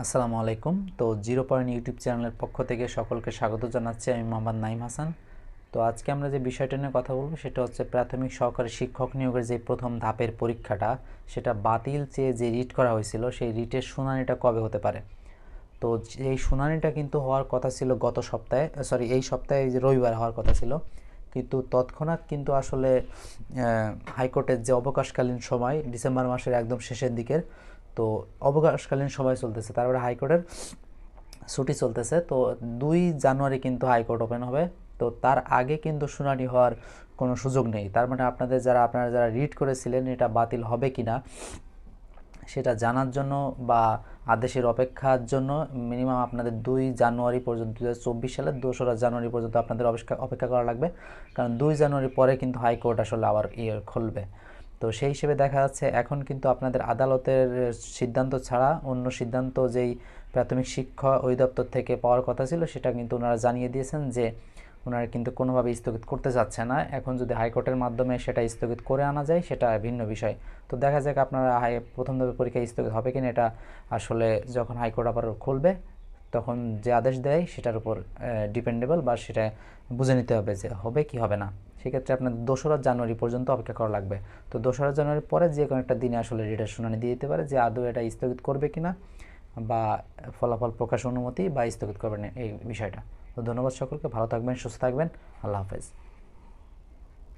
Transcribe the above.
আসসালামু আলাইকুম। তো জিরো পয়েন্ট ইউটিউব চ্যানেলের পক্ষ থেকে সকলকে স্বাগত জানাচ্ছি। আমি মোহাম্মদ নাইম হাসান। তো আজকে আমরা যে বিষয়টা নিয়ে কথা বলবো সেটা হচ্ছে প্রাথমিক সহকারী শিক্ষক নিয়োগের যে প্রথম ধাপের পরীক্ষাটা সেটা বাতিল চেয়ে যে রিট করা হয়েছিল সেই রিটের শুনানিটা কবে হতে পারে। তো এই শুনানিটা কিন্তু হওয়ার কথা ছিল গত সপ্তাহে, এই সপ্তাহে যে রবিবার হওয়ার কথা ছিল, কিন্তু তৎক্ষণাৎ কিন্তু আসলে হাইকোর্টের যে অবকাশকালীন সময় ডিসেম্বর মাসের একদম শেষের দিকের, তো অবকাশকালীন সময় চলতেছে, তারপরে হাইকোর্টের ছুটি চলতেছে। তো 2 জানুয়ারি কিন্তু হাইকোর্ট ওপেন হবে। তো তার আগে কিন্তু শুনানি হওয়ার কোনো সুযোগ নেই। তার মানে আপনারা যারা রিট করেছিলেন এটা বাতিল হবে কি না সেটা জানার জন্য বা আদেশের অপেক্ষার জন্য মিনিমাম আপনাদের 2 জানুয়ারি পর্যন্ত, 2024 সালের 2রা জানুয়ারি পর্যন্ত আপনাদের অপেক্ষা করা লাগবে। কারণ 2 জানুয়ারি পরে কিন্তু হাইকোর্ট আসলে আবার খুলবে। তো সেই হিসেবে দেখা যাচ্ছে এখন কিন্তু আপনাদের আদালতের সিদ্ধান্ত ছাড়া অন্য সিদ্ধান্ত যেই প্রাথমিক শিক্ষা অধিদপ্তর থেকে পাওয়ার কথা ছিল সেটা কিন্তু ওনারা জানিয়ে দিয়েছেন যে ওনারা কিন্তু কোনোভাবে স্থগিত করতে চাচ্ছে না। এখন যদি হাইকোর্টের মাধ্যমে সেটা স্থগিত করে আনা যায় সেটা ভিন্ন বিষয়। তো দেখা যাক আপনারা প্রথম ধাপের পরীক্ষা স্থগিত হবে কিনা, এটা আসলে যখন হাইকোর্ট আবার খুলবে তখন যে আদেশ দেয় সেটার উপর ডিপেন্ডেবল, বা সেটা বুঝে নিতে হবে যে হবে কি হবে না। সেক্ষেত্রে আপনাদের 2রা জানুয়ারি পর্যন্ত অপেক্ষা করা লাগবে। তো 2রা জানুয়ারির পরে যে কোনো একটা দিনে আসলে রিটের শুনানি দিয়ে দিতে পারে যে আদৌ এটা স্থগিত করবে কিনা, বা ফলাফল প্রকাশ অনুমতি বা স্থগিত করবেন এই বিষয়টা। তো ধন্যবাদ সকলকে, ভালো থাকবেন, সুস্থ থাকবেন, আল্লাহ হাফেজ।